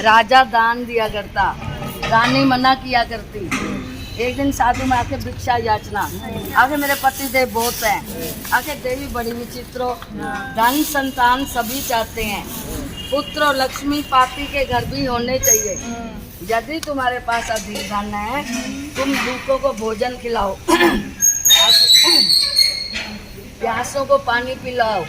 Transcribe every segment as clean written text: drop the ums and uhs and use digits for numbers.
राजा दान दिया करता, रानी मना किया करती। एक दिन साधु में आके भिक्षा याचना, आगे मेरे पति देव बहुत हैं, आगे देवी बड़ी विचित्र हो, धन संतान सभी चाहते हैं, पुत्र और लक्ष्मी पापी के घर भी होने चाहिए। यदि तुम्हारे पास अधिक धन है, तुम भूखों को भोजन खिलाओ, प्यासों को पानी पिलाओ,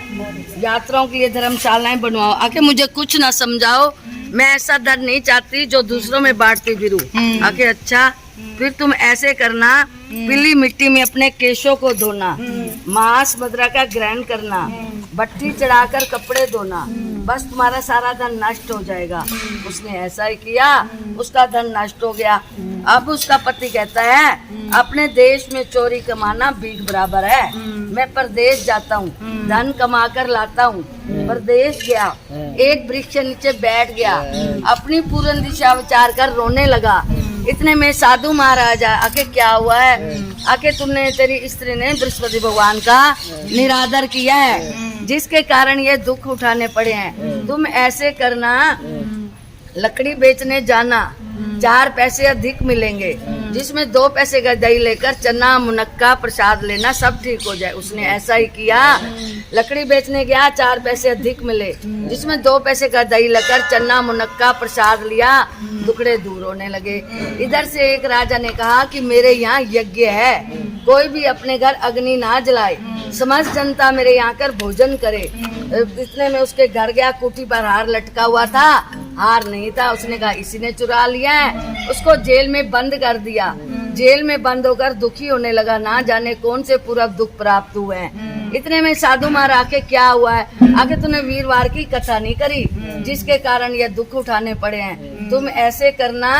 यात्राओं के लिए धर्मशालाएं बनवाओ। आके मुझे कुछ ना समझाओ, मैं ऐसा धन नहीं चाहती जो दूसरों में बांटती फिरूं। आके अच्छा, फिर तुम ऐसे करना, पीली मिट्टी में अपने केशों को धोना, मांस मदिरा का ग्रहण करना, भट्टी चढ़ाकर कपड़े धोना, बस तुम्हारा सारा धन नष्ट हो जाएगा। उसने ऐसा ही किया, उसका धन नष्ट हो गया। अब उसका पति कहता है, अपने देश में चोरी कमाना भीख बराबर है, मैं परदेश जाता हूँ, धन कमा कर लाता हूँ। परदेश गया, एक वृक्ष के नीचे बैठ गया, अपनी पूर्ण दिशा विचार कर रोने लगा। इतने में साधु महाराज आके, क्या हुआ है? आके तुमने, तेरी स्त्री ने बृहस्पति भगवान का निरादर किया है, जिसके कारण ये दुख उठाने पड़े हैं। तुम ऐसे करना, लकड़ी बेचने जाना, 4 पैसे अधिक मिलेंगे, जिसमें 2 पैसे का दही लेकर चना मुनक्का प्रसाद लेना, सब ठीक हो जाए। उसने ऐसा ही किया, लकड़ी बेचने गया, 4 पैसे अधिक मिले, जिसमें 2 पैसे का दही लेकर चना मुनक्का प्रसाद लिया, दुखड़े दूर होने लगे। इधर से एक राजा ने कहा कि मेरे यहाँ यज्ञ है, कोई भी अपने घर अग्नि ना जलाए, समस्त जनता मेरे यहाँ कर भोजन करे। इतने में उसके घर गया, कुटी पर हार लटका हुआ था, हार नहीं था। उसने कहा इसी ने चुरा लिया है, उसको जेल में बंद कर दिया। जेल में बंद होकर दुखी होने लगा, ना जाने कौन से पूरा दुख प्राप्त हुए हैं। इतने में साधु महाराज के, क्या हुआ है? आगे तूने वीरवार की कथा नहीं करी, जिसके कारण ये दुख उठाने पड़े हैं। तुम ऐसे करना,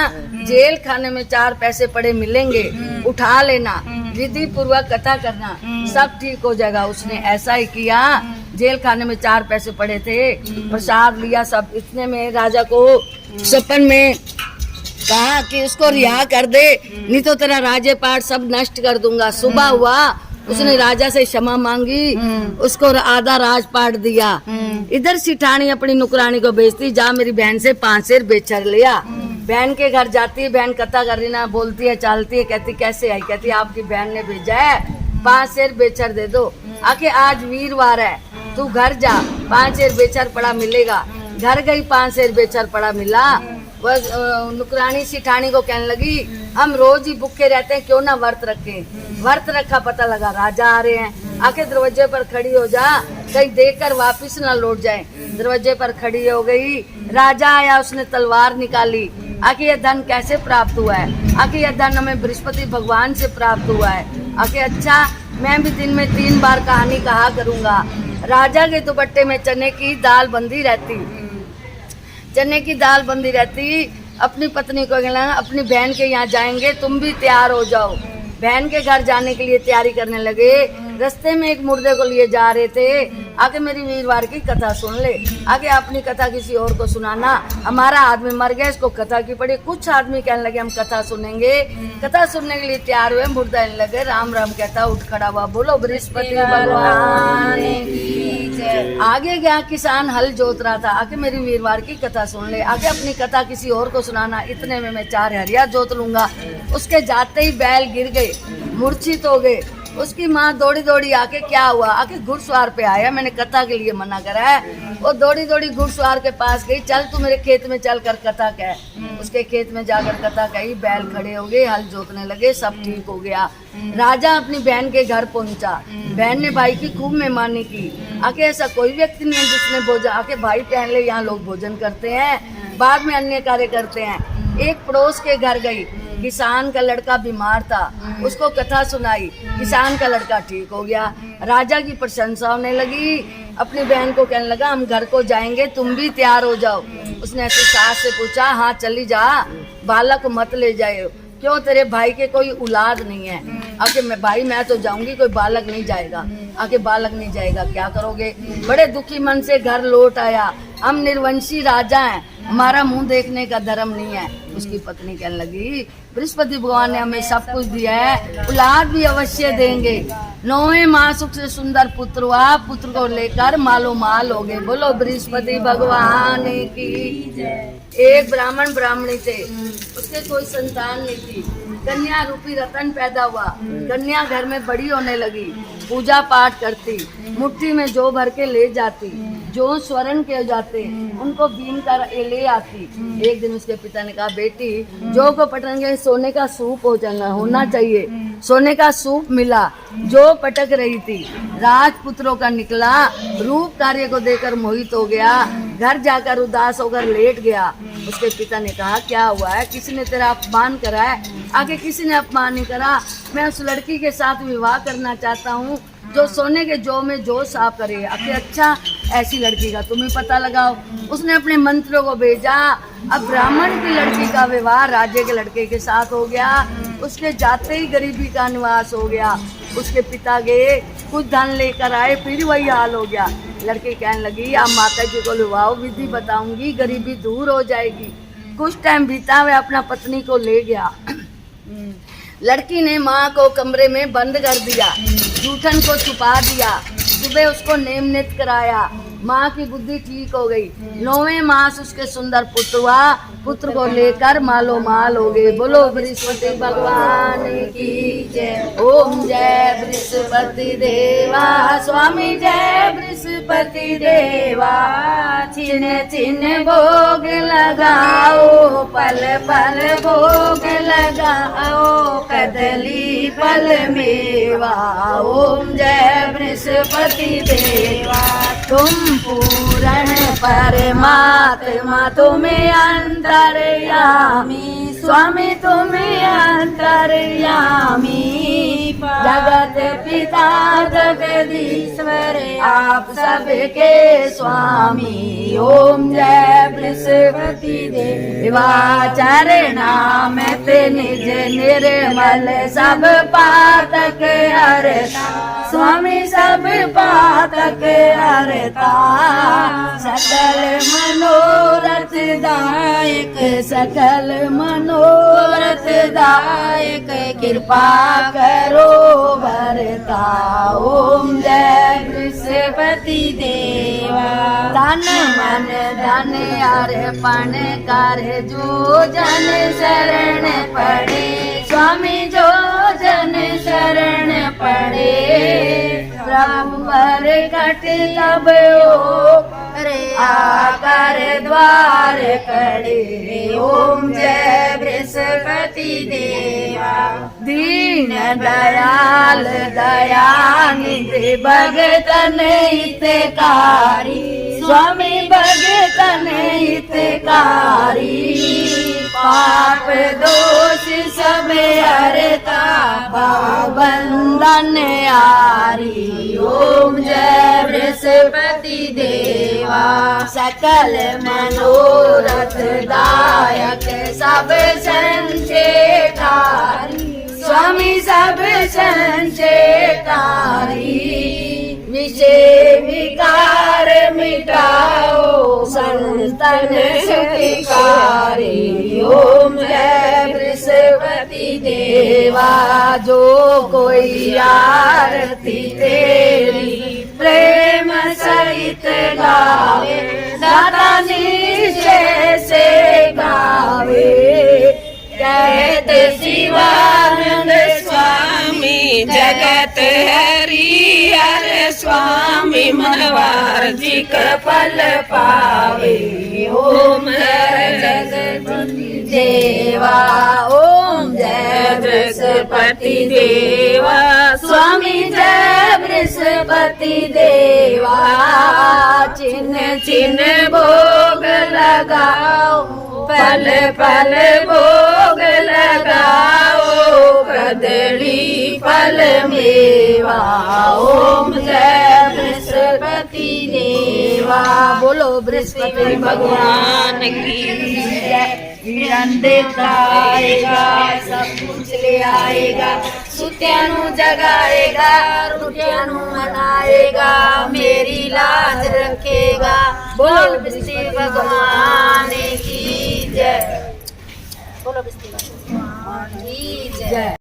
जेल खाने में 4 पैसे पड़े मिलेंगे, उठा लेना, विधि पूर्वक कथा करना, सब ठीक हो जाएगा। उसने ऐसा ही किया, जेल खाने में 4 पैसे पड़े थे, प्रसाद लिया सब। इतने में राजा को सपन में कहा कि उसको रिहा कर दे, नहीं तो तेरा राज्यपाट सब नष्ट कर दूंगा। सुबह हुआ, उसने राजा से क्षमा मांगी, उसको आधा राजपाट दिया। इधर सिठानी अपनी नुकरानी को भेजती, जा मेरी बहन से 5 शेर बेचर लिया। बहन के घर जाती है, बहन कथा कर रही ना, बोलती है, चालती है, कहती कैसे आई? कहती आपकी बहन ने भेजा है, 5 शेर बेचर दे दो। आके आज वीरवार है, तू घर जा, 5 शेर बेचर पड़ा मिलेगा। घर गई, 5 शेर बेचर पड़ा मिला। वह नुकरानी सिठानी को कहने लगी, हम रोज ही भूखे रहते हैं, क्यों ना व्रत रखें। व्रत रखा, पता लगा राजा आ रहे हैं। आके दरवाजे पर खड़ी हो जा, कहीं देखकर वापिस ना लौट जाए। दरवाजे पर खड़ी हो गई, राजा आया, उसने तलवार निकाली। आके यह धन कैसे प्राप्त हुआ है? आके यह धन हमें बृहस्पति भगवान से प्राप्त हुआ है। आके अच्छा, मैं भी दिन में 3 बार कहानी कहा करूंगा। राजा के दुपट्टे में चने की दाल बंधी रहती, चने की दाल बंधी रहती। अपनी पत्नी को कहना, अपनी बहन के यहाँ जाएंगे, तुम भी तैयार हो जाओ। बहन के घर जाने के लिए तैयारी करने लगे। रास्ते में एक मुर्दे को लिए जा रहे थे। आके मेरी वीरवार की कथा सुन ले, आगे अपनी कथा किसी और को सुनाना। हमारा आदमी मर गया, इसको कथा की पड़ी। कुछ आदमी कहने लगे हम कथा सुनेंगे। कथा सुनने के लिए तैयार हुए, मुर्दा कहने लगे राम राम कहता उठ खड़ा हुआ, बोलो बृहस्पति भगवान की जय। आगे गया, किसान हल जोत रहा था। आके मेरी वीरवार की कथा सुन ले, आगे अपनी कथा किसी और को सुनाना। इतने में मैं 4 हरिया जोत लूंगा। उसके जाते ही बैल गिर गए, मूर्छित हो गए। उसकी माँ दौड़ी दौड़ी आके, क्या हुआ? आके घुड़सवार पे आया, मैंने कथा के लिए मना करा है। वो दौड़ी दौड़ी घुड़सवार के पास गई, चल तू मेरे खेत में चल कर कथा कह। उसके खेत में जाकर कथा कही, बैल खड़े हो गए, हल जोतने लगे, सब ठीक हो गया। राजा अपनी बहन के घर पहुंचा। बहन ने भाई की खूब मेहमानी की। आके ऐसा कोई व्यक्ति नहीं है जिसने भोजन, आके भाई पहले यहाँ लोग भोजन करते हैं, बाद में अन्य कार्य करते हैं। एक पड़ोस के घर गई, किसान का लड़का बीमार था, उसको कथा सुनाई, किसान का लड़का ठीक हो गया। राजा की प्रशंसा होने लगी। अपनी बहन को कहने लगा हम घर को जाएंगे, तुम भी तैयार हो जाओ। उसने ऐसे सास से पूछा, हाँ चली जा, बालक मत ले जाए, क्यों तेरे भाई के कोई औलाद नहीं है। आके मैं भाई मैं तो जाऊंगी, कोई बालक नहीं जाएगा। आके बालक नहीं जाएगा, क्या करोगे? बड़े दुखी मन से घर लौट आया। हम निर्वंशी राजा हैं, हमारा मुंह देखने का धर्म नहीं है। उसकी पत्नी कहने लगी, बृहस्पति भगवान ने हमें सब कुछ दिया है, औलाद भी अवश्य देंगे। 9वें माह सुख से सुंदर पुत्र हुआ, पुत्र को लेकर मालो माल हो गए। बोलो बृहस्पति भगवान की। एक ब्राह्मण ब्राह्मणी थे, उसके कोई संतान नहीं थी। कन्या रूपी रतन पैदा हुआ। कन्या घर में बड़ी होने लगी, पूजा पाठ करती, मुट्ठी में जौ भर के ले जाती, जो स्वर्ण के जाते उनको बीन कर ले आती। एक दिन उसके पिता ने कहा, बेटी जौ को पटकेंगे सोने का सूप होना चाहिए। सोने का सूप मिला, जो पटक रही थी। राजपुत्रों का निकला, रूप कार्य को देकर मोहित हो गया। घर जाकर उदास होकर लेट गया। उसके पिता ने कहा, क्या हुआ है? किसी ने तेरा अपमान करा है? आगे किसी ने अपमान नहीं करा। मैं उस लड़की के साथ विवाह करना चाहता हूँ जो सोने के जौ में जो साफ करे। आखिर अच्छा, ऐसी लड़की का तुम्हें पता लगाओ। उसने अपने मंत्रियों को भेजा। अब ब्राह्मण की लड़की का विवाह राजे के लड़के के साथ हो गया। उसके जाते ही गरीबी का निवास हो गया। उसके पिता गए, कुछ धन लेकर आए, फिर वही हाल हो गया। लड़की कहने लगी, आप माता जी को विवाह विधि बताऊंगी, गरीबी दूर हो जाएगी। कुछ टाइम बीता, वह अपना पत्नी को ले गया। लड़की ने माँ को कमरे में बंद कर दिया, जूठन को छुपा दिया। सुबह उसको नेम नित कराया। माँ की बुद्धि ठीक हो गई। 9वें मास उसके सुंदर पुत्र हुआ, पुत्र को लेकर मालो माल हो गए। बोलो बृहस्पति भगवान की जय। ओम जय बृहस्पति देवा, स्वामी जय बृहस्पति देवा। चिन्ह चिन्ह भोग लगाओ, पल पल भोग लगाओ, कदली फल मेवा। ओम जय बृहस्पति देवा। तुम पूर्ण परमात्मा, तुम्हें अंतर्यामी, स्वामी तुम्हें अंतर्यामी। जगत पिता जगदीश्वर, आप सबके स्वामी। ओम जय बृहस्पति देवा। चरणामृत निज निर्मल, सब पातक हरता, स्वामी सब पातक हरता। सकल मनोरथ दायक, सकल मनोरथ दायक, कृपा करो भरता। ओम जय बृहस्पति देवा। तन मन धन अर्पण कर, जो जन शरण पड़े, स्वामी जो जन शरण पड़े। प्रभु पर कट तब ओ, आकर द्वार खड़े। ओम जय बृहस्पति देवा। दीन दयाल दयानिधि, भगतन हितकारी, स्वामी भगतन हितकारी। पाप दोष सब हरता, भव बंधन हारी। ओम जय बृहस्पति देवा। सकल मनोरथ दायक, सब संचेतारी, स्वामी सब संचेतारी। विषय विकार मिटाओ, संतन सुखकारी। ओम जय बृहस्पति देवा। जो कोई आरती तेरी प्रेम सहित गावे, दाता निश्चय से गावे। कहते शिवानंद स्वामी, जगत हरि हर स्वामी, मनवार जी का फल पावे। ओम जय जगदीश देवा। ओम जय बृहस्पति देवा, स्वामी जय बृहस्पति देवा। चिन्ह चिन्ह भोग लगाओ, पल पल भोग लगाओ, कदली फल मेवा। ओम जय बृहस्पति देवा। बोलो बृहस्पति भगवान की जय। हिरण देता आएगा, सब कुछ ले आएगा, सुत्यानु जगाएगा, रुटियानु मनाएगा, मेरी लाज रखेगा। बोल बिस्ती भगवान की जय, बोलो बिस्ती भगवान की जय।